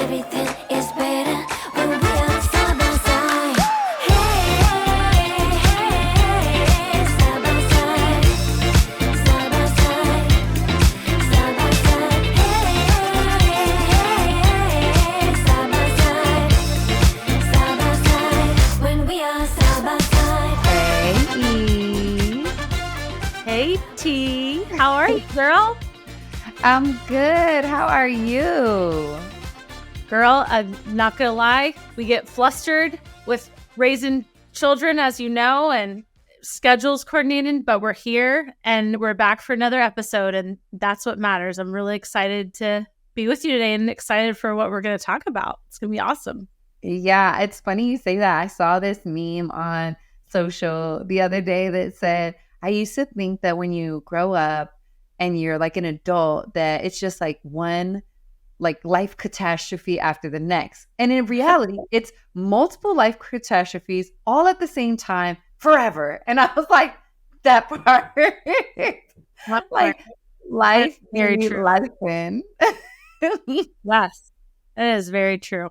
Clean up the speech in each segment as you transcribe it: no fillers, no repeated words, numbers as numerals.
Everything is better when we are side by side. Hey, side by side, side by side, side by side. Hey, side by side, when we are side by side. Hey, T. How are you, girl? I'm good. How are you? Girl, I'm not going to lie. We get flustered with raising children, as you know, and schedules coordinating, but we're here and we're back for another episode, and that's what matters. I'm really excited to be with you today and excited for what we're going to talk about. It's going to be awesome. Yeah, it's funny you say that. I saw this meme on social the other day that said, I used to think that when you grow up and you're like an adult, that it's just like one like life catastrophe after the next. And in reality, it's multiple life catastrophes all at the same time forever. And I was like, that part. Like life Very true. lesson. Yes, it is very true.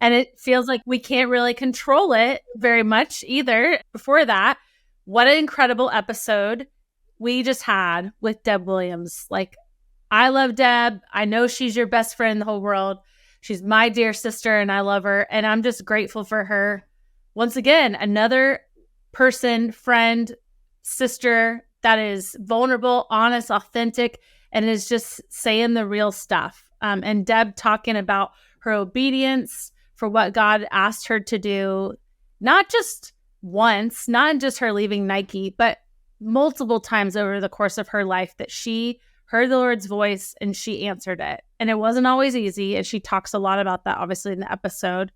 And it feels like we can't really control it very much either. Before that, what an incredible episode we just had with Deb Williams. Like, I love Deb. I know she's your best friend in the whole world. She's my dear sister and I love her. And I'm just grateful for her. Once again, another person, friend, sister that is vulnerable, honest, authentic, and is just saying the real stuff. And Deb talking about her obedience for what God asked her to do, not just once, not just her leaving Nike, but multiple times over the course of her life that she heard the Lord's voice and she answered it. And it wasn't always easy. And she talks a lot about that, obviously, in the episode.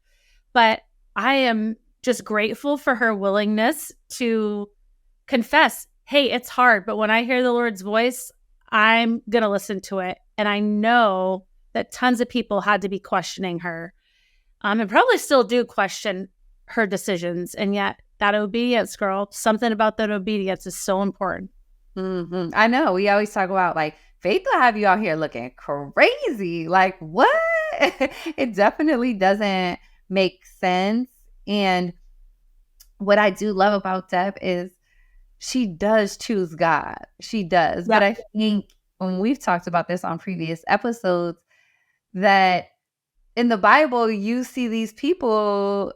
But I am just grateful for her willingness to confess, hey, it's hard, but when I hear the Lord's voice, I'm going to listen to it. And I know that tons of people had to be questioning her and probably still do question her decisions. And yet that obedience, girl, something about that obedience is so important. Mm-hmm. I know. We always talk about like faith will have you out here looking crazy. Like, what? It definitely doesn't make sense. And what I do love about Deb is she does choose God. She does. Yeah. But I think when we've talked about this on previous episodes, that in the Bible, you see these people,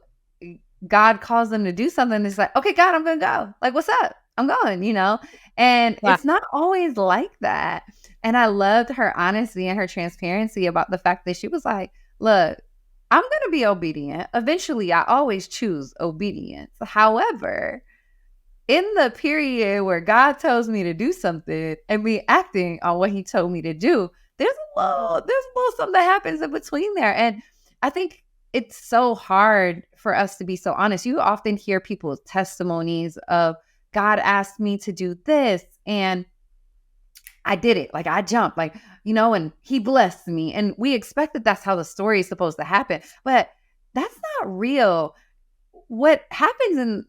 God calls them to do something. It's like, okay, God, I'm going to go. Like, what's up? I'm going, and it's not always like that. And I loved her honesty and her transparency about the fact that she was like, look, I'm going to be obedient. Eventually, I always choose obedience. However, in the period where God tells me to do something and me acting on what he told me to do, there's a little something that happens in between there. And I think it's so hard for us to be so honest. You often hear people's testimonies of, God asked me to do this and I did it. Like I jumped, like, and he blessed me. And we expect that that's how the story is supposed to happen, but that's not real. What happens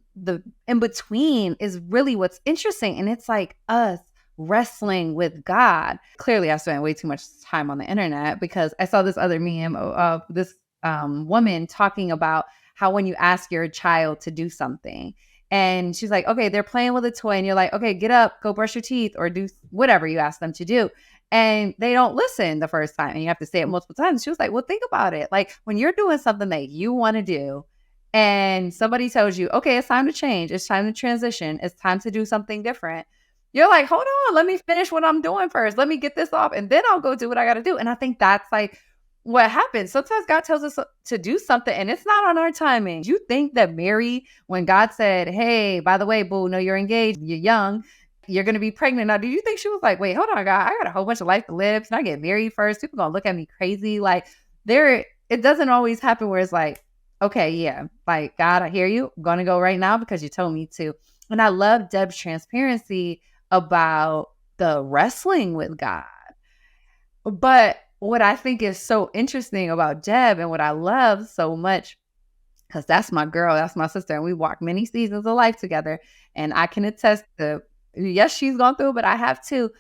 in between is really what's interesting. And it's like us wrestling with God. Clearly, I spent way too much time on the internet because I saw this other meme of this woman talking about how when you ask your child to do something, and she's like, okay, they're playing with a toy, and you're like, okay, get up, go brush your teeth, or do whatever you ask them to do. And they don't listen the first time, and you have to say it multiple times. She was like, well, think about it. Like when you're doing something that you want to do, and somebody tells you, okay, it's time to change. It's time to transition. It's time to do something different. You're like, hold on, let me finish what I'm doing first. Let me get this off, and then I'll go do what I got to do. And I think that's like what happens. Sometimes God tells us to do something and it's not on our timing. You think that Mary, when God said, hey, by the way, boo, no, you're engaged, you're young, you're going to be pregnant. Now, do you think she was like, wait, hold on, God, I got a whole bunch of life to live. Can I get married first? People going to look at me crazy. Like it doesn't always happen where it's like, okay, yeah, like God, I hear you. I'm going to go right now because you told me to. And I love Deb's transparency about the wrestling with God. But what I think is so interesting about Deb and what I love so much, because that's my girl, that's my sister, and we walked many seasons of life together. And I can attest to, yes, she's gone through, but I have too.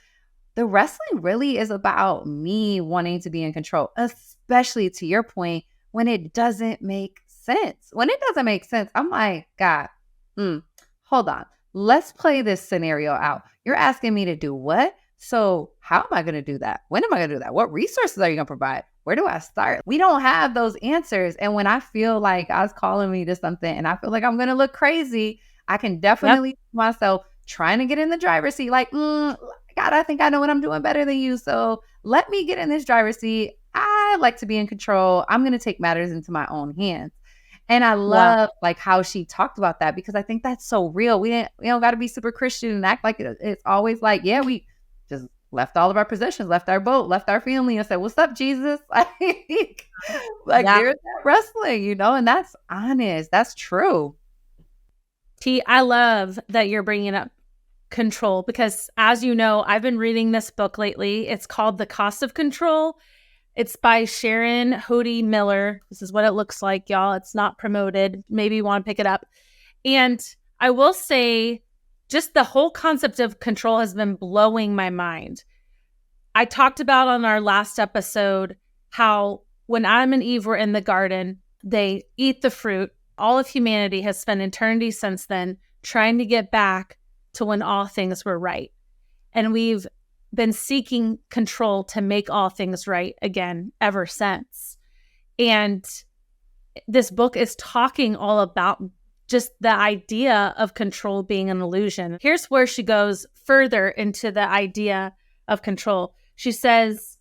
The wrestling really is about me wanting to be in control, especially to your point, when it doesn't make sense. When it doesn't make sense, I'm like, God, hold on. Let's play this scenario out. You're asking me to do what? So how am I going to do that? When am I going to do that? What resources are you going to provide? Where do I start? We don't have those answers. And when I feel like God's calling me to something and I feel like I'm going to look crazy, I can definitely see myself trying to get in the driver's seat. Like, God, I think I know what I'm doing better than you. So let me get in this driver's seat. I like to be in control. I'm going to take matters into my own hands. And I love like how she talked about that, because I think that's so real. We don't got to be super Christian and act like it's always like, yeah, we just left all of our possessions, left our boat, left our family, and said, "What's up, Jesus?" Like there's that wrestling, and that's honest. That's true. T, I love that you're bringing up control, because as you know, I've been reading this book lately. It's called The Cost of Control. It's by Sharon Hodey Miller. This is what it looks like, y'all. It's not promoted. Maybe you want to pick it up. And I will say, just the whole concept of control has been blowing my mind. I talked about on our last episode how when Adam and Eve were in the garden, they eat the fruit. All of humanity has spent eternity since then trying to get back to when all things were right. And we've been seeking control to make all things right again ever since. And this book is talking all about just the idea of control being an illusion. Here's where she goes further into the idea of control. She says,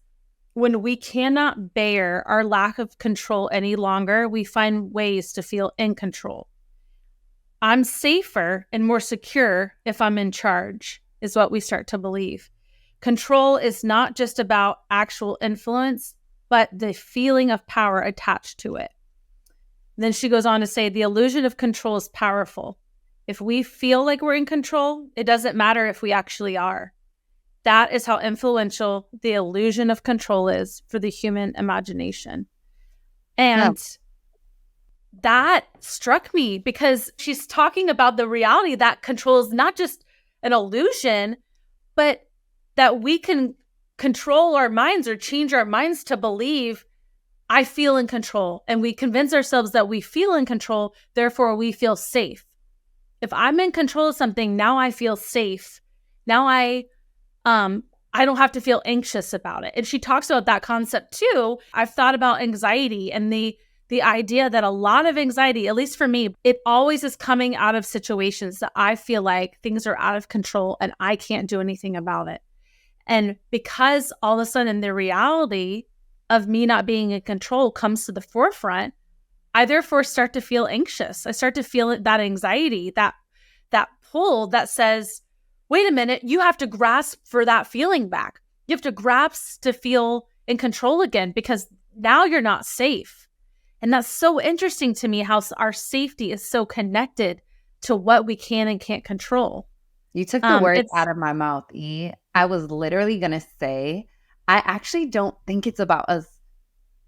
when we cannot bear our lack of control any longer, we find ways to feel in control. I'm safer and more secure if I'm in charge, is what we start to believe. Control is not just about actual influence, but the feeling of power attached to it. Then she goes on to say, the illusion of control is powerful. If we feel like we're in control, it doesn't matter if we actually are. That is how influential the illusion of control is for the human imagination. And that struck me, because she's talking about the reality that control is not just an illusion, but that we can control our minds or change our minds to believe, I feel in control. And we convince ourselves that we feel in control, therefore we feel safe. If I'm in control of something, now I feel safe. Now I don't have to feel anxious about it. And she talks about that concept too. I've thought about anxiety and the idea that a lot of anxiety, at least for me, it always is coming out of situations that I feel like things are out of control and I can't do anything about it. And because all of a sudden the reality of me not being in control comes to the forefront, I therefore start to feel anxious. I start to feel that anxiety, that pull that says, wait a minute, you have to grasp for that feeling back. You have to grasp to feel in control again, because now you're not safe. And that's so interesting to me, how our safety is so connected to what we can and can't control. You took the words out of my mouth, E. I was literally going to say, I actually don't think it's about us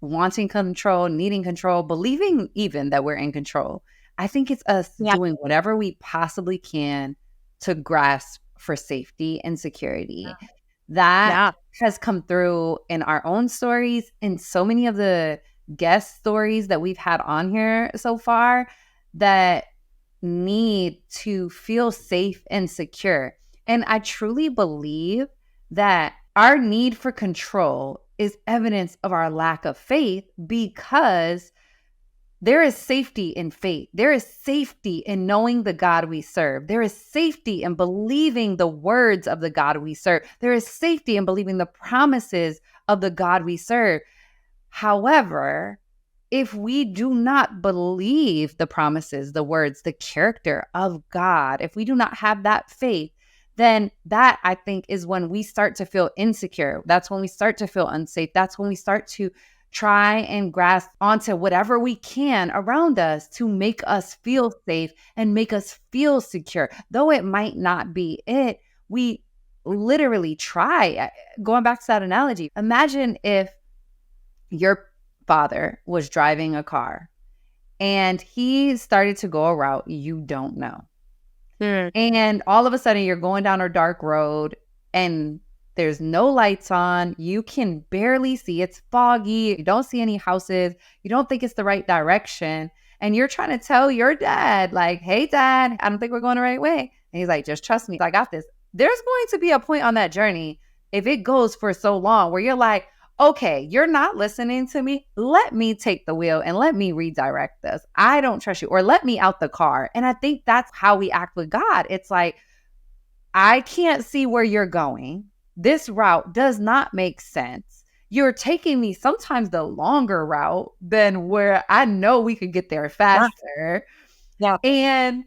wanting control, needing control, believing even that we're in control. I think it's us doing whatever we possibly can to grasp for safety and security. That has come through in our own stories, in so many of the guest stories that we've had on here so far, that need to feel safe and secure. And I truly believe that our need for control is evidence of our lack of faith, because there is safety in faith. There is safety in knowing the God we serve. There is safety in believing the words of the God we serve. There is safety in believing the promises of the God we serve. However, if we do not believe the promises, the words, the character of God, if we do not have that faith, then that, I think, is when we start to feel insecure. That's when we start to feel unsafe. That's when we start to try and grasp onto whatever we can around us to make us feel safe and make us feel secure. Though it might not be it, we literally try. Going back to that analogy, imagine if your father was driving a car and he started to go a route you don't know. And all of a sudden you're going down a dark road and There's no lights on. You can barely see. It's foggy. You don't see any houses. You don't think it's the right direction. And you're trying to tell your dad, like, hey, dad, I don't think we're going the right way. And he's like, just trust me. I got this. There's going to be a point on that journey, if it goes for so long, where you're like, okay, you're not listening to me. Let me take the wheel and let me redirect this. I don't trust you, or let me out the car. And I think that's how we act with God. It's like, I can't see where you're going. This route does not make sense. You're taking me sometimes the longer route than where I know we could get there faster. Yeah. And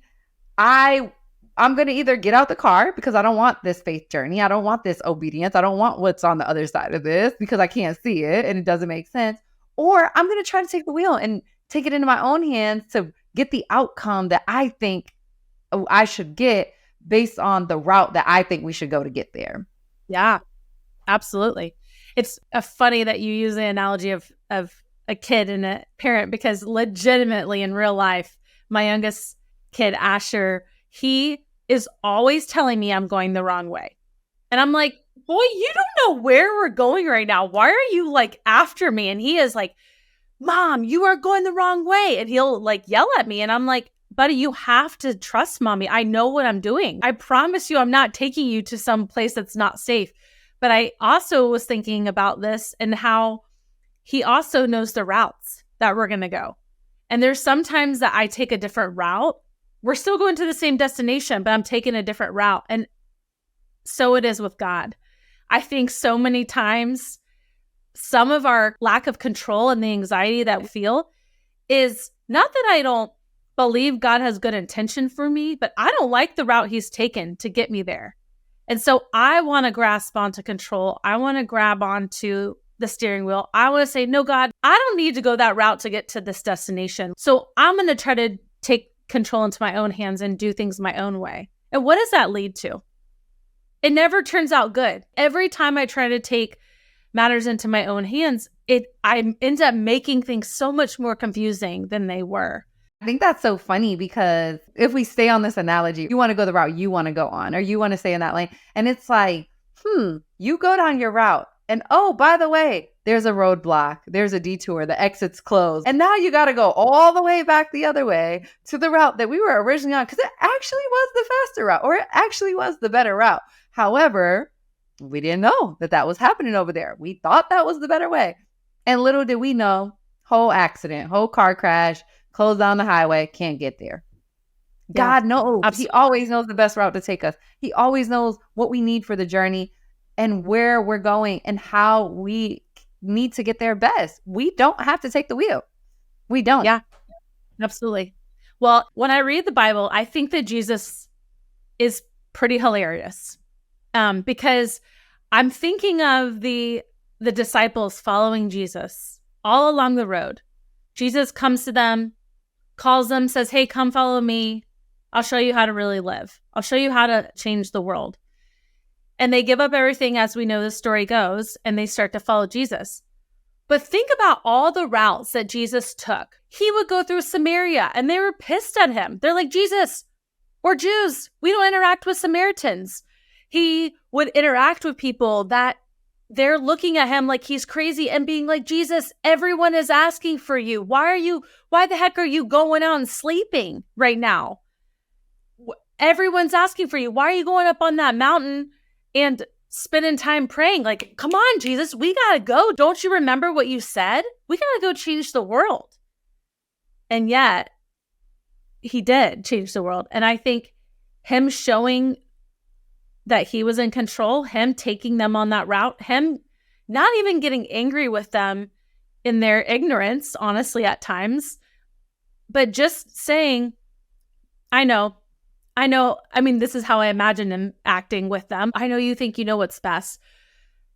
I'm going to either get out the car because I don't want this faith journey. I don't want this obedience. I don't want what's on the other side of this because I can't see it and it doesn't make sense. Or I'm going to try to take the wheel and take it into my own hands to get the outcome that I think I should get based on the route that I think we should go to get there. Yeah, absolutely. It's funny that you use the analogy of a kid and a parent, because legitimately in real life, my youngest kid, Asher, he is always telling me I'm going the wrong way. And I'm like, boy, you don't know where we're going right now. Why are you like after me? And he is like, Mom, you are going the wrong way. And he'll like yell at me. And I'm like, buddy, you have to trust mommy. I know what I'm doing. I promise you, I'm not taking you to some place that's not safe. But I also was thinking about this and how he also knows the routes that we're going to go. And there's sometimes that I take a different route. We're still going to the same destination, but I'm taking a different route. And so it is with God. I think so many times, some of our lack of control and the anxiety that we feel is not that I don't believe God has good intention for me, but I don't like the route he's taken to get me there. And so I want to grasp onto control. I want to grab onto the steering wheel. I want to say, no, God, I don't need to go that route to get to this destination. So I'm going to try to take control into my own hands and do things my own way. And what does that lead to? It never turns out good. Every time I try to take matters into my own hands, I end up making things so much more confusing than they were. I think that's so funny because if we stay on this analogy, you want to go the route you want to go on, or you want to stay in that lane. And it's like, you go down your route. And oh, by the way, there's a roadblock. There's a detour. The exit's closed. And now you got to go all the way back the other way to the route that we were originally on, because it actually was the faster route, or it actually was the better route. However, we didn't know that was happening over there. We thought that was the better way. And little did we know, whole accident, whole car crash, close down the highway, can't get there. God knows. Absolutely. He always knows the best route to take us. He always knows what we need for the journey and where we're going and how we need to get there best. We don't have to take the wheel. We don't. Yeah, absolutely. Well, when I read the Bible, I think that Jesus is pretty hilarious because I'm thinking of the disciples following Jesus all along the road. Jesus comes to them, calls them, says, hey, come follow me. I'll show you how to really live. I'll show you how to change the world. And they give up everything, as we know the story goes, and they start to follow Jesus. But think about all the routes that Jesus took. He would go through Samaria, and they were pissed at him. They're like, Jesus, we're Jews. We don't interact with Samaritans. He would interact with people that they're looking at him like he's crazy and being like, Jesus, everyone is asking for you. Why the heck are you going out and sleeping right now? Everyone's asking for you. Why are you going up on that mountain and spending time praying? Like, come on, Jesus, we got to go. Don't you remember what you said? We got to go change the world. And yet he did change the world. And I think him showing that he was in control, him taking them on that route, him not even getting angry with them in their ignorance, honestly, at times, but just saying, I know. I mean, this is how I imagine him acting with them. I know you think you know what's best,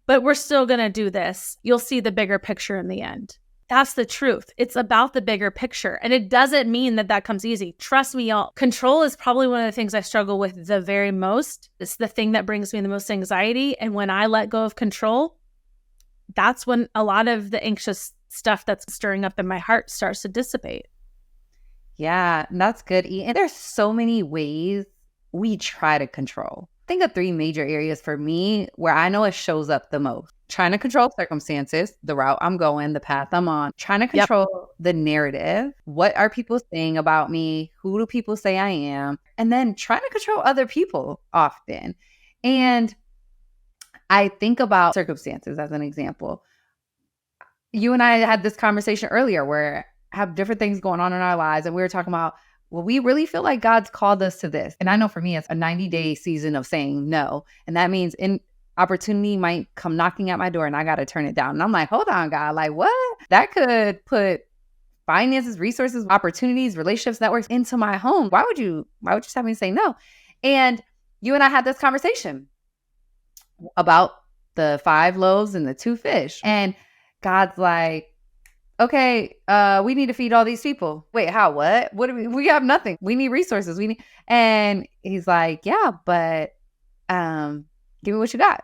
but we're still going to do this. You'll see the bigger picture in the end. That's the truth. It's about the bigger picture. And it doesn't mean that comes easy. Trust me, y'all. Control is probably one of the things I struggle with the very most. It's the thing that brings me the most anxiety. And when I let go of control, that's when a lot of the anxious stuff that's stirring up in my heart starts to dissipate. Yeah, that's good. And there's so many ways we try to control. think of 3 major areas for me where I know it shows up the most. Trying to control circumstances, the route I'm going, the path I'm on. Trying to control the narrative. What are people saying about me? Who do people say I am? And then trying to control other people often. And I think about circumstances as an example. You and I had this conversation earlier where have different things going on in our lives. And we were talking about, well, we really feel like God's called us to this. And I know for me, it's a 90-day season of saying no. And that means opportunity might come knocking at my door and I got to turn it down. And I'm like, hold on, God, like what? That could put finances, resources, opportunities, relationships, networks into my home. Why would you just have me say no? And you and I had this conversation about the 5 loaves and the 2 fish. And God's like, okay, we need to feed all these people. Wait, how? What? What do we have nothing. We need resources. And he's like, yeah, but give me what you got.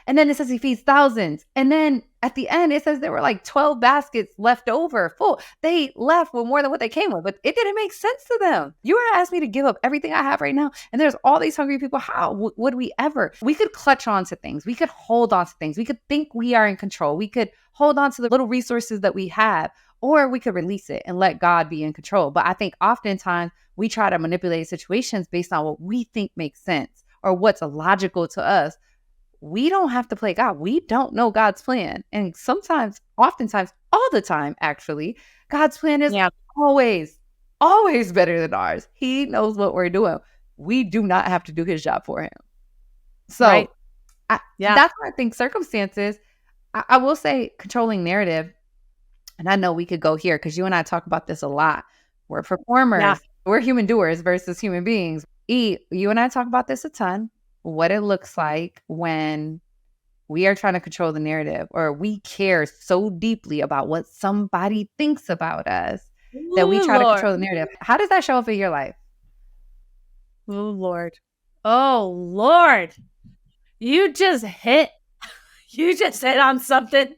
And then it says he feeds thousands. And then at the end, it says there were like 12 baskets left over full. They left with more than what they came with, but it didn't make sense to them. You were asking me to give up everything I have right now. And there's all these hungry people. How would we ever? We could clutch on to things. We could hold on to things. We could think we are in control. We could hold on to the little resources that we have, or we could release it and let God be in control. But I think oftentimes we try to manipulate situations based on what we think makes sense or what's logical to us. We don't have to play God. We don't know God's plan. And sometimes, oftentimes, all the time, actually, God's plan is always better than ours. He knows what we're doing. We do not have to do his job for him. So that's why I think circumstances, I will say controlling narrative. And I know we could go here because you and I talk about this a lot. We're performers. Yeah. We're human doers versus human beings. You and I talk about this a ton. What it looks like when we are trying to control the narrative or we care so deeply about what somebody thinks about us that we try to control the narrative. How does that show up in your life? Oh, Lord. Oh, Lord. You just hit on something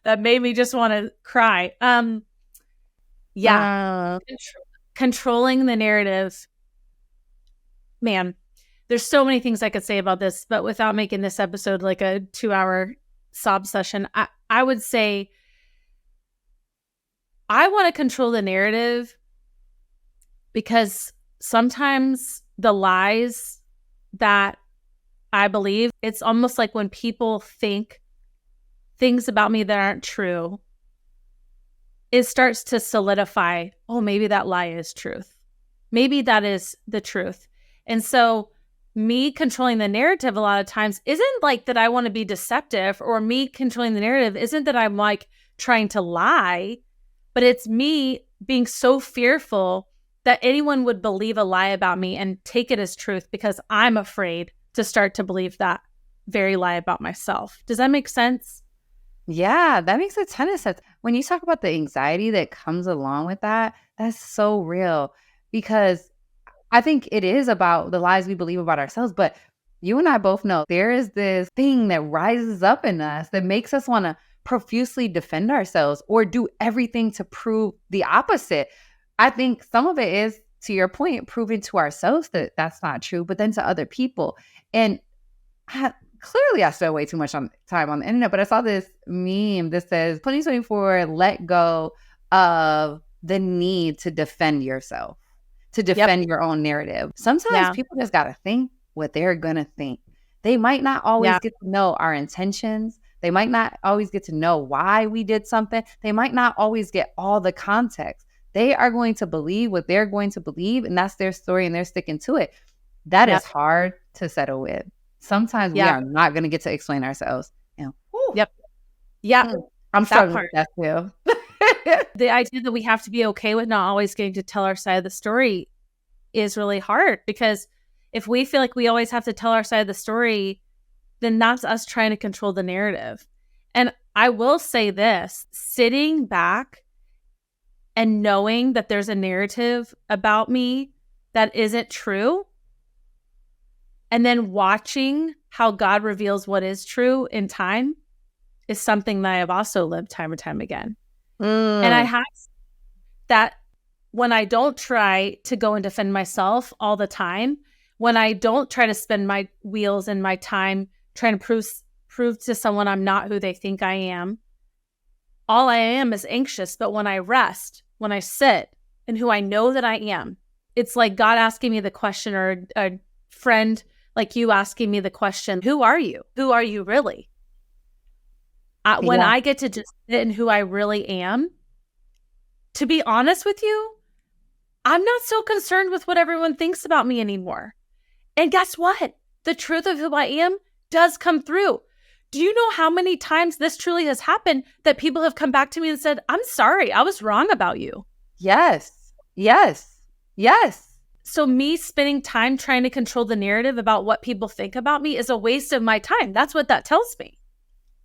that made me just want to cry. Controlling the narrative. Man, there's so many things I could say about this, but without making this episode like a 2-hour sob session, I would say I want to control the narrative because sometimes the lies that I believe, it's almost like when people think things about me that aren't true, it starts to solidify, oh, maybe that lie is truth. Maybe that is the truth. And so me controlling the narrative a lot of times isn't like that I want to be deceptive, or me controlling the narrative isn't that I'm like trying to lie, but it's me being so fearful that anyone would believe a lie about me and take it as truth because I'm afraid to start to believe that very lie about myself. Does that make sense? Yeah, that makes a ton of sense. When you talk about the anxiety that comes along with that, that's so real because I think it is about the lies we believe about ourselves, but you and I both know there is this thing that rises up in us that makes us want to profusely defend ourselves or do everything to prove the opposite. I think some of it is, to your point, proving to ourselves that that's not true, but then to other people. And clearly I spent way too much time on the internet, but I saw this meme that says 2024, let go of the need to defend yourself, to defend your own narrative. Sometimes people just got to think what they're going to think. They might not always get to know our intentions. They might not always get to know why we did something. They might not always get all the context. They are going to believe what they're going to believe, and that's their story, and they're sticking to it. That is hard to settle with. Sometimes we are not going to get to explain ourselves. You know, I'm struggling with that too. The idea that we have to be okay with not always getting to tell our side of the story is really hard, because if we feel like we always have to tell our side of the story, then that's us trying to control the narrative. And I will say this, sitting back and knowing that there's a narrative about me that isn't true, and then watching how God reveals what is true in time, is something that I have also lived time and time again. And I have that when I don't try to go and defend myself all the time, when I don't try to spin my wheels and my time trying to prove to someone I'm not who they think I am, all I am is anxious. But when I rest, when I sit in who I know that I am, it's like God asking me the question, or a friend like you asking me the question, who are you? Who are you really? When I get to just sit in who I really am, to be honest with you, I'm not so concerned with what everyone thinks about me anymore. And guess what? The truth of who I am does come through. Do you know how many times this truly has happened that people have come back to me and said, I'm sorry, I was wrong about you? Yes. Yes. Yes. So me spending time trying to control the narrative about what people think about me is a waste of my time. That's what that tells me.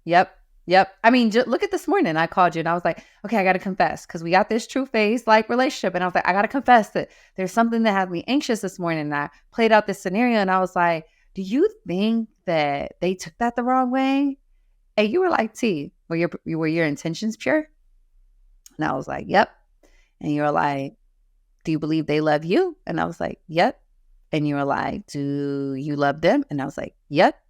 Yep. Yep. I mean, just look at this morning. I called you and I was like, okay, I got to confess, because we got this true phase like relationship. And I was like, I got to confess that there's something that had me anxious this morning. And I played out this scenario and I was like, do you think that they took that the wrong way? And you were like, T, were your intentions pure? And I was like, yep. And you were like, do you believe they love you? And I was like, yep. And you were like, do you love them? And I was like, yep.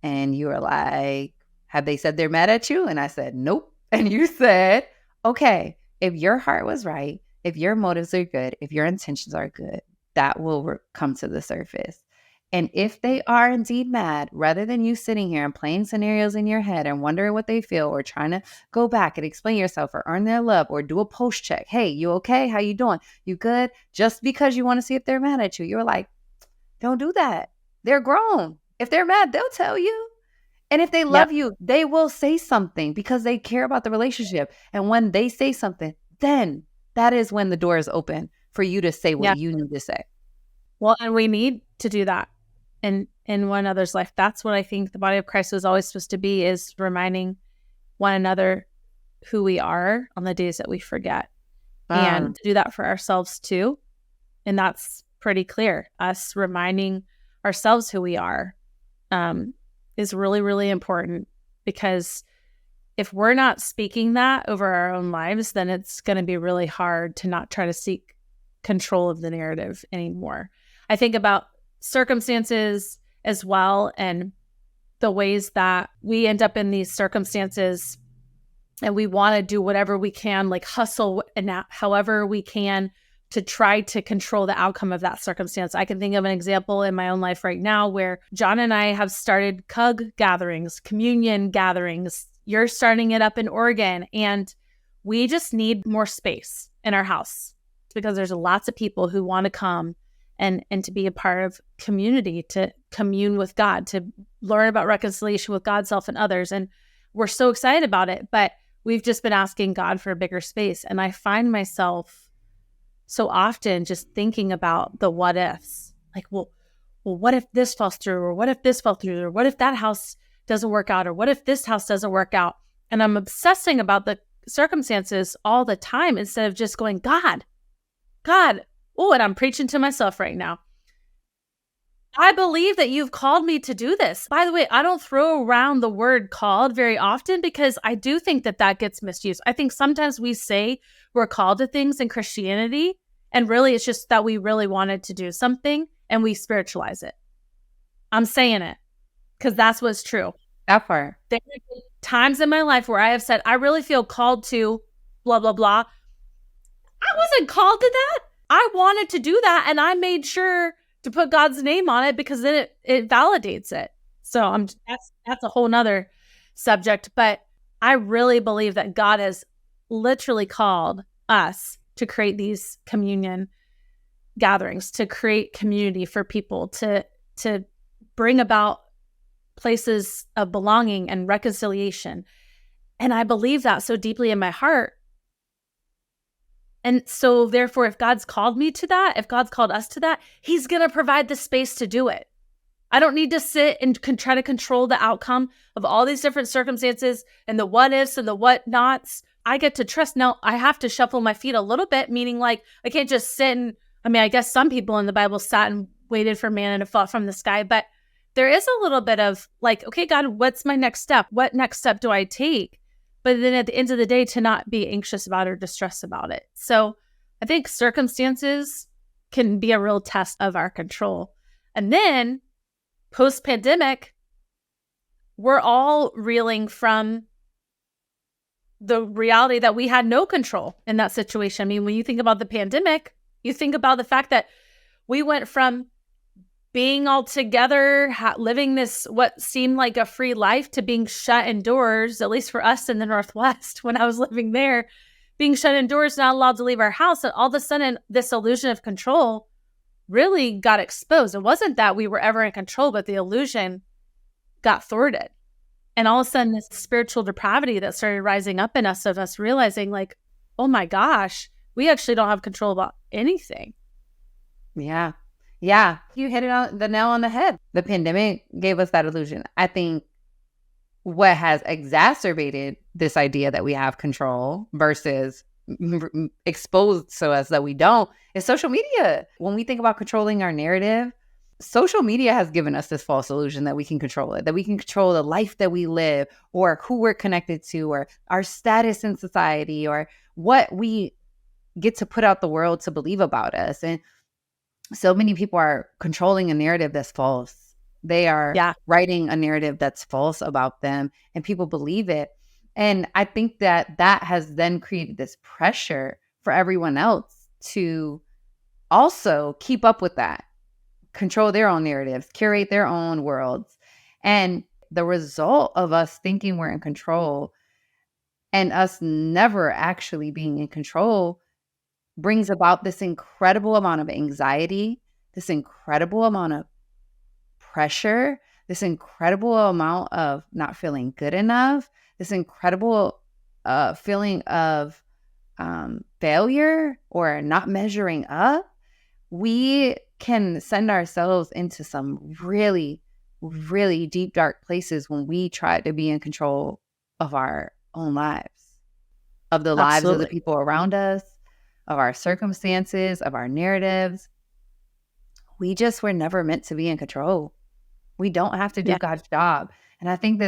And you were like, have they said they're mad at you? And I said, nope. And you said, okay, if your heart was right, if your motives are good, if your intentions are good, that will come to the surface. And if they are indeed mad, rather than you sitting here and playing scenarios in your head and wondering what they feel, or trying to go back and explain yourself or earn their love or do a post check. Hey, you okay? How you doing? You good? Just because you want to see if they're mad at you. You're like, don't do that. They're grown. If they're mad, they'll tell you. And if they love you, they will say something because they care about the relationship. And when they say something, then that is when the door is open for you to say what you need to say. Well, and we need to do that in one another's life. That's what I think the body of Christ was always supposed to be, is reminding one another who we are on the days that we forget. And do that for ourselves too. And that's pretty clear. Us reminding ourselves who we are is really, really important, because if we're not speaking that over our own lives, then it's going to be really hard to not try to seek control of the narrative anymore. I think about circumstances as well, and the ways that we end up in these circumstances and we want to do whatever we can, like hustle and however we can to try to control the outcome of that circumstance. I can think of an example in my own life right now where John and I have started CUG gatherings, communion gatherings. You're starting it up in Oregon, and we just need more space in our house because there's lots of people who want to come and to be a part of community, to commune with God, to learn about reconciliation with God, self, and others. And we're so excited about it, but we've just been asking God for a bigger space. And I find myself so often just thinking about the what ifs, like, well, what if this falls through, or what if this fell through, or what if that house doesn't work out, or what if this house doesn't work out? And I'm obsessing about the circumstances all the time instead of just going, God. Oh, and I'm preaching to myself right now. I believe that you've called me to do this. By the way, I don't throw around the word called very often because I do think that gets misused. I think sometimes we say we're called to things in Christianity, and really it's just that we really wanted to do something and we spiritualize it. I'm saying it because that's what's true. That part. There have been times in my life where I have said, I really feel called to blah, blah, blah. I wasn't called to that. I wanted to do that, and I made sure to put God's name on it because then it validates it. So that's a whole nother subject. But I really believe that God has literally called us to create these communion gatherings, to create community for people, to bring about places of belonging and reconciliation. And I believe that so deeply in my heart. And so therefore, if God's called me to that, if God's called us to that, he's going to provide the space to do it. I don't need to sit and try to control the outcome of all these different circumstances and the what ifs and the what nots. I get to trust. Now, I have to shuffle my feet a little bit, meaning like I can't just sit and, I guess some people in the Bible sat and waited for manna to fall from the sky, but there is a little bit of like, okay, God, what's my next step? What next step do I take? But then at the end of the day, to not be anxious about or distressed about it. So I think circumstances can be a real test of our control. And then post-pandemic, we're all reeling from the reality that we had no control in that situation. I mean, when you think about the pandemic, you think about the fact that we went from being all together, living this, what seemed like a free life, to being shut indoors, at least for us in the Northwest, when I was living there, being shut indoors, not allowed to leave our house. And all of a sudden, this illusion of control really got exposed. It wasn't that we were ever in control, but the illusion got thwarted. And all of a sudden, this spiritual depravity that started rising up in us, of us realizing like, oh my gosh, we actually don't have control about anything. Yeah. Yeah. You hit it on the nail on the head. The pandemic gave us that illusion. I think what has exacerbated this idea that we have control versus exposed so as that we don't is social media. When we think about controlling our narrative, social media has given us this false illusion that we can control it, that we can control the life that we live, or who we're connected to, or our status in society, or what we get to put out the world to believe about us. And so many people are controlling a narrative that's false. They are writing a narrative that's false about them, and people believe it. And I think that has then created this pressure for everyone else to also keep up with that, control their own narratives, curate their own worlds. And the result of us thinking we're in control and us never actually being in control brings about this incredible amount of anxiety, this incredible amount of pressure, this incredible amount of not feeling good enough, this incredible feeling of failure or not measuring up. We can send ourselves into some really, really deep, dark places when we try to be in control of our own lives, of the lives of the people around us, of our circumstances, of our narratives. We just were never meant to be in control. We don't have to do God's job. And I think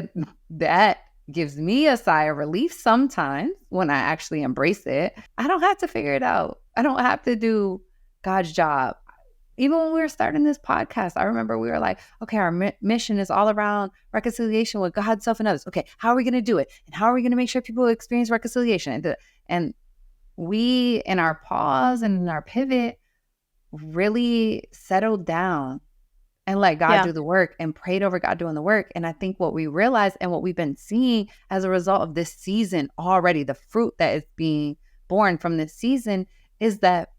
that gives me a sigh of relief sometimes when I actually embrace it. I don't have to figure it out. I don't have to do God's job. Even when we were starting this podcast, I remember we were like, okay, our mission is all around reconciliation with God, self, and others. Okay, how are we going to do it? And how are we going to make sure people experience reconciliation? And we, in our pause and in our pivot, really settled down and let God do the work and prayed over God doing the work. And I think what we realized and what we've been seeing as a result of this season already, the fruit that is being born from this season, is that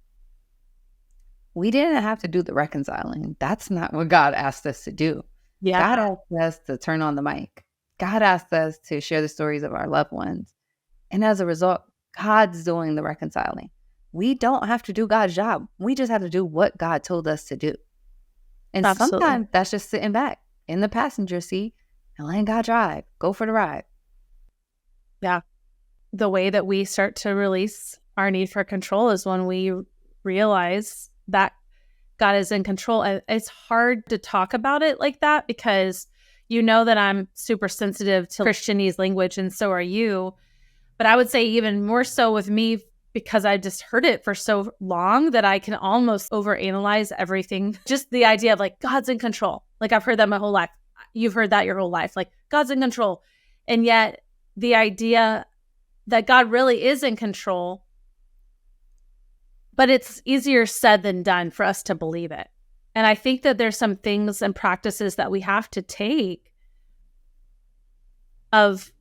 we didn't have to do the reconciling. That's not what God asked us to do. Yeah. God asked us to turn on the mic. God asked us to share the stories of our loved ones. And as a result, God's doing the reconciling. We don't have to do God's job. We just have to do what God told us to do. And sometimes that's just sitting back in the passenger seat and letting God drive. Go for the ride. Yeah. The way that we start to release our need for control is when we realize that God is in control. And it's hard to talk about it like that because you know that I'm super sensitive to Christianese language, and so are you. But I would say even more so with me, because I just heard it for so long that I can almost overanalyze everything. Just the idea of like, God's in control. Like I've heard that my whole life. You've heard that your whole life. Like God's in control. And yet the idea that God really is in control, but it's easier said than done for us to believe it. And I think that there's some things and practices that we have to take of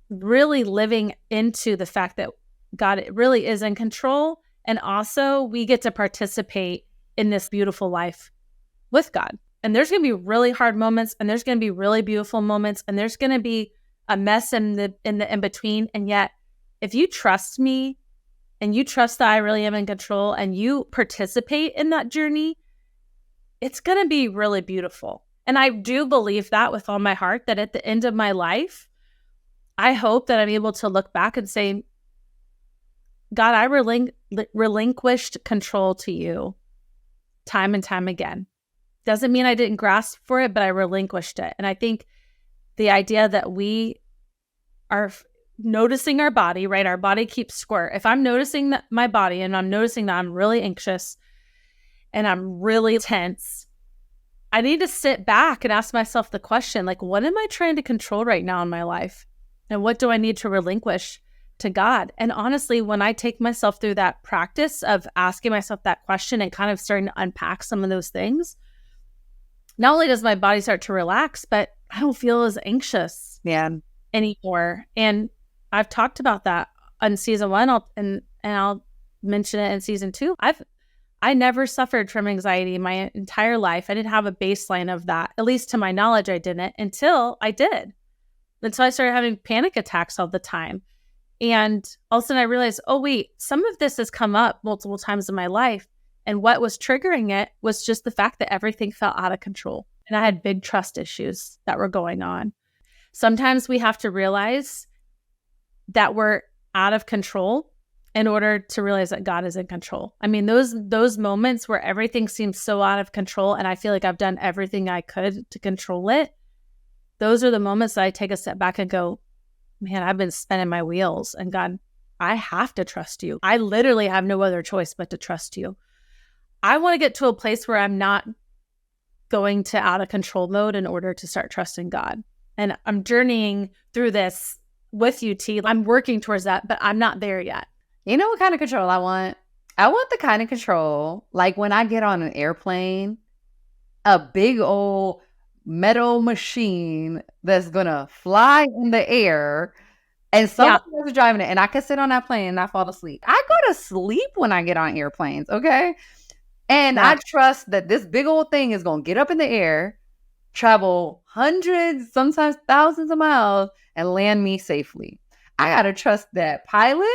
really living into the fact that God really is in control. And also we get to participate in this beautiful life with God. And there's going to be really hard moments, and there's going to be really beautiful moments, and there's going to be a mess in the in between. And yet, if you trust me and you trust that I really am in control and you participate in that journey, it's going to be really beautiful. And I do believe that with all my heart, that at the end of my life, I hope that I'm able to look back and say, God, I relinquished control to you time and time again. Doesn't mean I didn't grasp for it, but I relinquished it. And I think the idea that we are noticing our body, right? Our body keeps score. If I'm noticing that my body and I'm noticing that I'm really anxious and I'm really tense, I need to sit back and ask myself the question, like, what am I trying to control right now in my life? And what do I need to relinquish to God? And honestly, when I take myself through that practice of asking myself that question and kind of starting to unpack some of those things, not only does my body start to relax, but I don't feel as anxious anymore. And I've talked about that on season 1, and I'll mention it in season 2. I never suffered from anxiety my entire life. I didn't have a baseline of that. At least to my knowledge, I didn't until I did. Until I started having panic attacks all the time. And all of a sudden I realized, oh, wait, some of this has come up multiple times in my life. And what was triggering it was just the fact that everything felt out of control. And I had big trust issues that were going on. Sometimes we have to realize that we're out of control in order to realize that God is in control. I mean, those moments where everything seems so out of control and I feel like I've done everything I could to control it, those are the moments that I take a step back and go, man, I've been spinning my wheels, and God, I have to trust you. I literally have no other choice but to trust you. I want to get to a place where I'm not going to out of control mode in order to start trusting God. And I'm journeying through this with you, T. I'm working towards that, but I'm not there yet. You know what kind of control I want? I want the kind of control, like when I get on an airplane, a big old metal machine that's going to fly in the air, and someone else is driving it, and I can sit on that plane and not fall asleep. I go to sleep when I get on airplanes, okay? And I trust that this big old thing is going to get up in the air, travel hundreds, sometimes thousands of miles, and land me safely. I got to trust that pilot.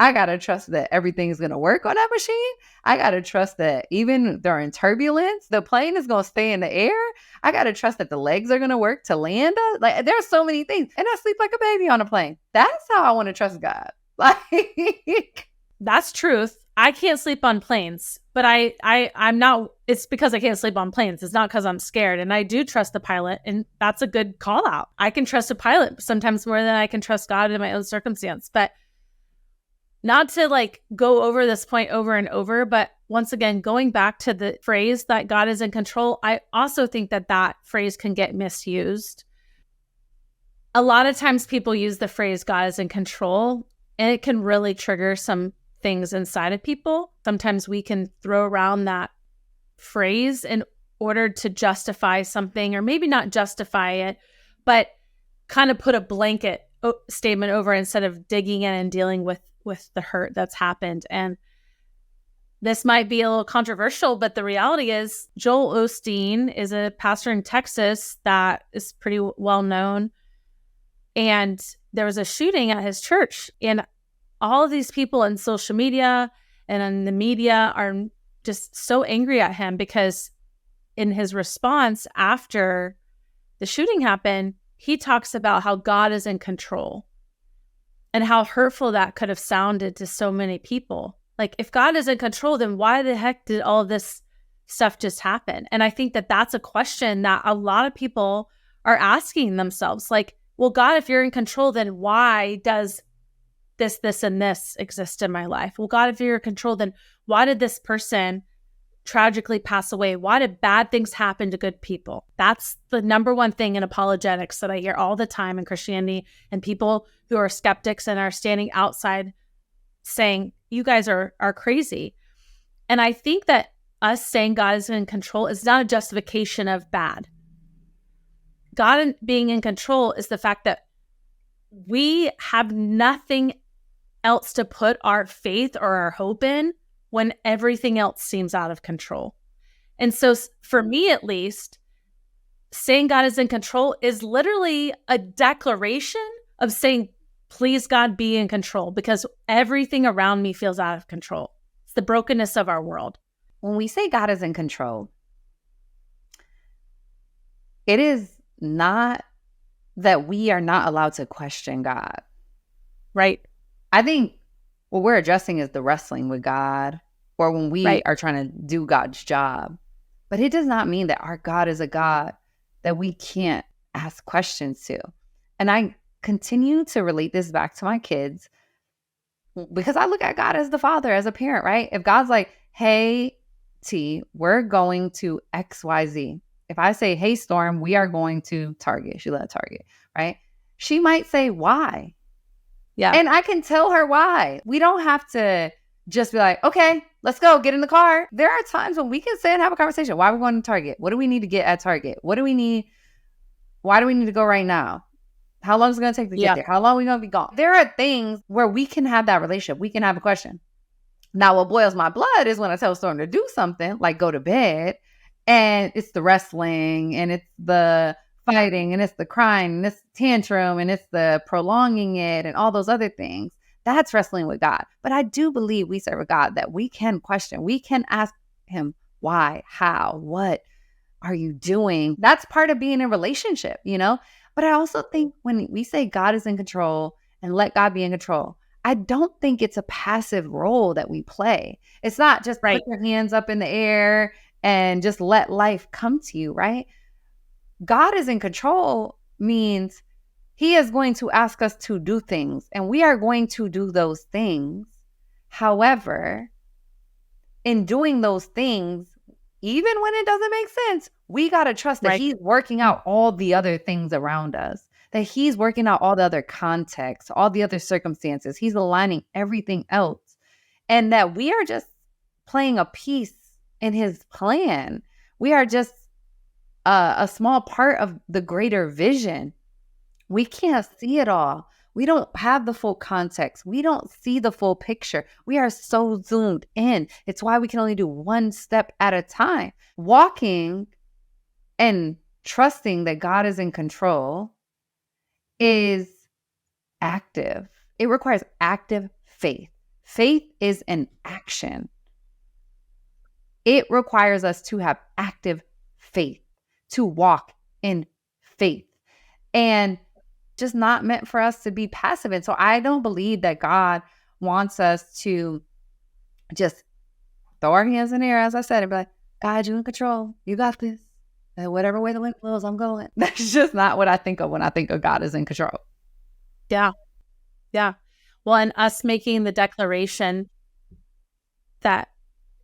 I got to trust that everything is going to work on that machine. I got to trust that even during turbulence, the plane is going to stay in the air. I got to trust that the legs are going to work to land us. Like, there's so many things. And I sleep like a baby on a plane. That's how I want to trust God. Like, that's truth. I can't sleep on planes, but I'm not, it's because I can't sleep on planes. It's not because I'm scared. And I do trust the pilot, and that's a good call out. I can trust a pilot sometimes more than I can trust God in my own circumstance. But not to like go over this point over and over, but once again, going back to the phrase that God is in control, I also think that that phrase can get misused. A lot of times people use the phrase God is in control, and it can really trigger some things inside of people. Sometimes we can throw around that phrase in order to justify something, or maybe not justify it, but kind of put a blanket statement over instead of digging in and dealing with the hurt that's happened. And this might be a little controversial, but the reality is Joel Osteen is a pastor in Texas that is pretty well known. And there was a shooting at his church, and all of these people in social media and in the media are just so angry at him because in his response after the shooting happened, he talks about how God is in control and how hurtful that could have sounded to so many people. Like, if God is in control, then why the heck did all this stuff just happen? And I think that that's a question that a lot of people are asking themselves. Like, well, God, if you're in control, then why does this, and this exist in my life? Well, God, if you're in control, then why did this person tragically pass away? Why did bad things happen to good people? That's the number one thing in apologetics that I hear all the time in Christianity, and people who are skeptics and are standing outside saying, you guys are crazy. And I think that us saying God is in control is not a justification of bad. God being in control is the fact that we have nothing else to put our faith or our hope in when everything else seems out of control. And so for me, at least, saying God is in control is literally a declaration of saying, please, God, be in control, because everything around me feels out of control. It's the brokenness of our world. When we say God is in control, it is not that we are not allowed to question God. Right. I think what we're addressing is the wrestling with God, or when we are trying to do God's job. But it does not mean that our God is a God that we can't ask questions to. And I continue to relate this back to my kids because I look at God as the father, as a parent, right? If God's like, hey, T, we're going to XYZ. if I say, hey, Storm, we are going to Target. She loved Target, right? She might say, why? Yeah. And I can tell her why. We don't have to just be like, okay, let's go, get in the car. There are times when we can sit and have a conversation. Why are we going to Target? What do we need to get at Target? What do we need? Why do we need to go right now? How long is it going to take to get there? How long are we going to be gone? There are things where we can have that relationship. We can have a question. Now, what boils my blood is when I tell Storm to do something, like go to bed, and it's the wrestling, and it's the fighting, and it's the crying, and it's the tantrum, and it's the prolonging it, and all those other things. That's wrestling with God. But I do believe we serve a God that we can question. We can ask him why, how, what are you doing? That's part of being in a relationship, you know? But I also think when we say God is in control and let God be in control, I don't think it's a passive role that we play. It's not just put your hands up in the air and just let life come to you, right? God is in control means he is going to ask us to do things, and we are going to do those things. However, in doing those things, even when it doesn't make sense, we got to trust that he's working out all the other things around us, that he's working out all the other context, all the other circumstances. He's aligning everything else, and that we are just playing a piece in his plan. We are just a small part of the greater vision. We can't see it all. We don't have the full context. We don't see the full picture. We are so zoomed in. It's why we can only do one step at a time. Walking and trusting that God is in control is active. It requires active faith. Faith is an action. It requires us to have active faith, to walk in faith, and just not meant for us to be passive. And so I don't believe that God wants us to just throw our hands in the air, as I said, and be like, God, you in control. You got this. And whatever way the wind blows, I'm going. That's just not what I think of when I think of God is in control. Yeah. Yeah. Well, and us making the declaration that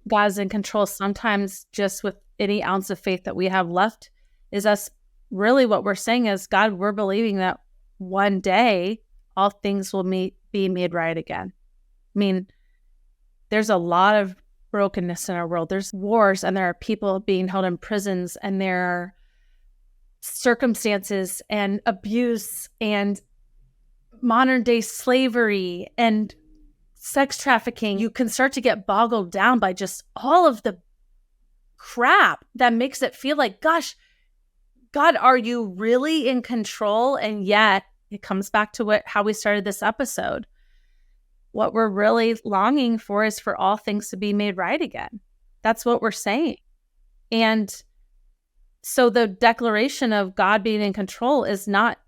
God's in control, sometimes just with any ounce of faith that we have left, is us really what we're saying is, God, we're believing that one day all things will be made right again. I mean, there's a lot of brokenness in our world. There's wars, and there are people being held in prisons, and there are circumstances and abuse and modern day slavery and sex trafficking. You can start to get boggled down by just all of the crap that makes it feel like, gosh, God, are you really in control? And yet it comes back to how we started this episode. What we're really longing for is for all things to be made right again. That's what we're saying. And so the declaration of God being in control is not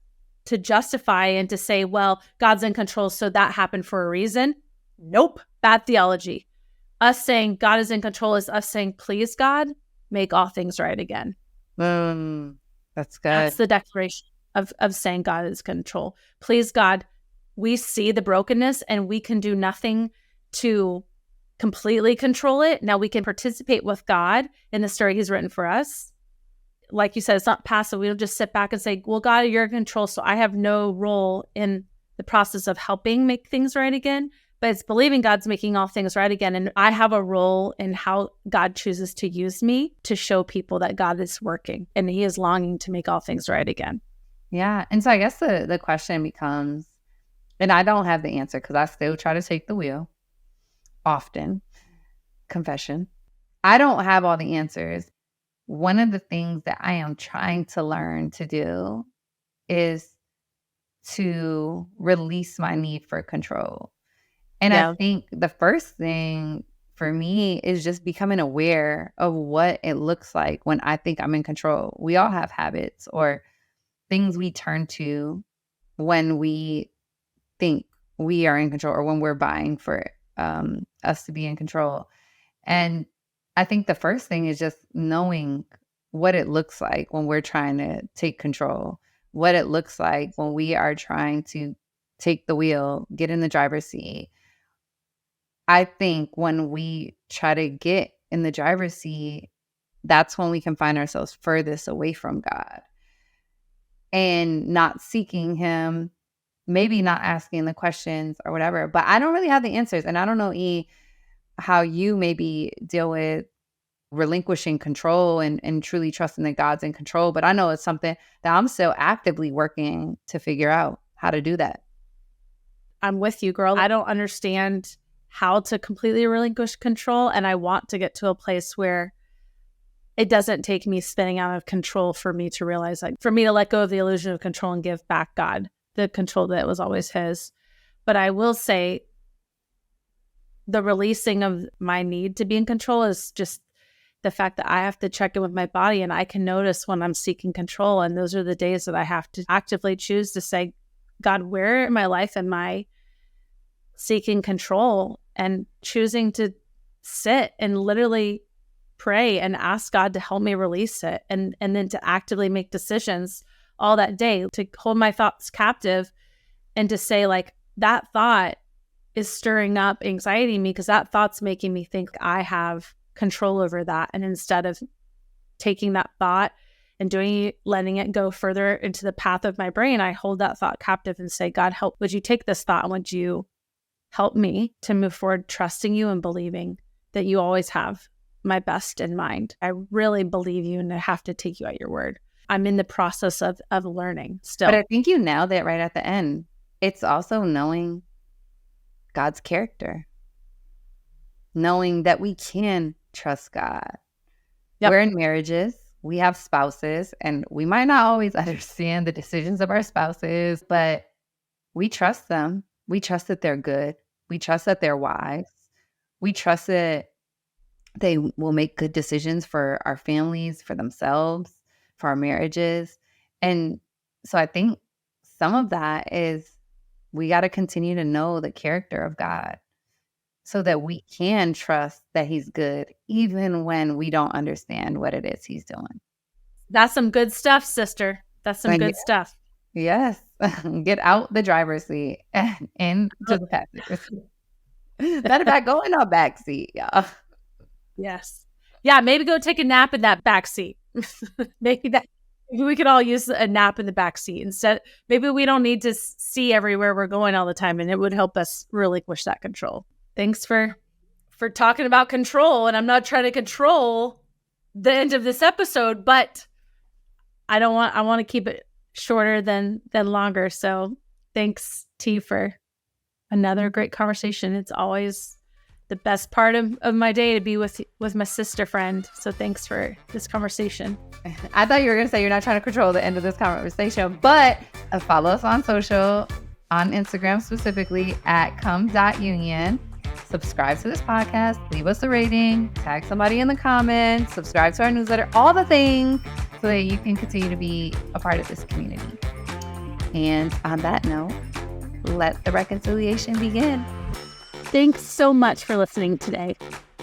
to justify and to say, well, God's in control, so that happened for a reason. Nope. Bad theology. Us saying God is in control is us saying, please, God, make all things right again. That's good. That's the declaration of saying God is in control. Please, God, we see the brokenness and we can do nothing to completely control it. Now we can participate with God in the story he's written for us. Like you said, it's not passive. We don't just sit back and say, well, God, you're in control, so I have no role in the process of helping make things right again. But it's believing God's making all things right again. And I have a role in how God chooses to use me to show people that God is working and he is longing to make all things right again. Yeah. And so I guess the question becomes, and I don't have the answer because I still try to take the wheel often. Confession. I don't have all the answers. One of the things that I am trying to learn to do is to release my need for control. And I think the first thing for me is just becoming aware of what it looks like when I think I'm in control. We all have habits or things we turn to when we think we are in control or when we're vying for us to be in control. And I think the first thing is just knowing what it looks like when we're trying to take control, what it looks like when we are trying to take the wheel, get in the driver's seat. I think when we try to get in the driver's seat, that's when we can find ourselves furthest away from God and not seeking him, maybe not asking the questions or whatever. But I don't really have the answers. And I don't know, how you maybe deal with relinquishing control and truly trusting that God's in control. But I know it's something that I'm still actively working to figure out how to do that. I'm with you, girl. I don't understand how to completely relinquish control. And I want to get to a place where it doesn't take me spinning out of control for me to realize, like, for me to let go of the illusion of control and give back God the control that was always his. But I will say the releasing of my need to be in control is just the fact that I have to check in with my body, and I can notice when I'm seeking control. And those are the days that I have to actively choose to say, God, where in my life am I seeking control? And choosing to sit and literally pray and ask God to help me release it. And then to actively make decisions all that day, to hold my thoughts captive and to say, like, that thought is stirring up anxiety in me because that thought's making me think I have control over that. And instead of taking that thought and letting it go further into the path of my brain, I hold that thought captive and say, God, would you take this thought and would you help me to move forward, trusting you and believing that you always have my best in mind. I really believe you, and I have to take you at your word. I'm in the process of learning still. But I think you nailed it right at the end. It's also knowing God's character, knowing that we can trust God. Yep. We're in marriages, we have spouses, and we might not always understand the decisions of our spouses, but we trust them. We trust that they're good. We trust that they're wise. We trust that they will make good decisions for our families, for themselves, for our marriages. And so I think some of that is we got to continue to know the character of God so that we can trust that he's good, even when we don't understand what it is he's doing. That's some good stuff, sister. That's some good stuff. Yes. Get out the driver's seat and into the passenger seat. Matter of fact, go in our back seat, y'all. Yes. Yeah, maybe go take a nap in that back seat. Maybe we could all use a nap in the back seat instead. Maybe we don't need to see everywhere we're going all the time, and it would help us relinquish that control. Thanks for talking about control. And I'm not trying to control the end of this episode, but I want to keep it shorter than longer. So thanks, T, for another great conversation. It's always the best part of my day to be with my sister friend. So thanks for this conversation. I thought you were going to say you're not trying to control the end of this conversation, but follow us on social, on Instagram specifically at Come.Union. Subscribe to this podcast, leave us a rating, tag somebody in the comments, subscribe to our newsletter, all the things so that you can continue to be a part of this community. And on that note, let the reconciliation begin. Thanks so much for listening today.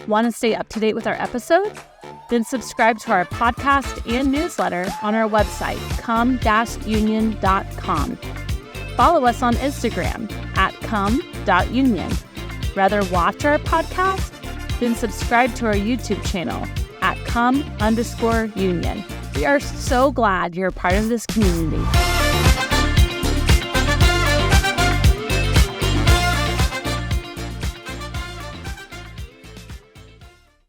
Want to stay up to date with our episodes? Then subscribe to our podcast and newsletter on our website, Come.Union.com. Follow us on Instagram at Come.Union. Rather watch our podcast? Then subscribe to our YouTube channel at Come_Union. We are so glad you're a part of this community.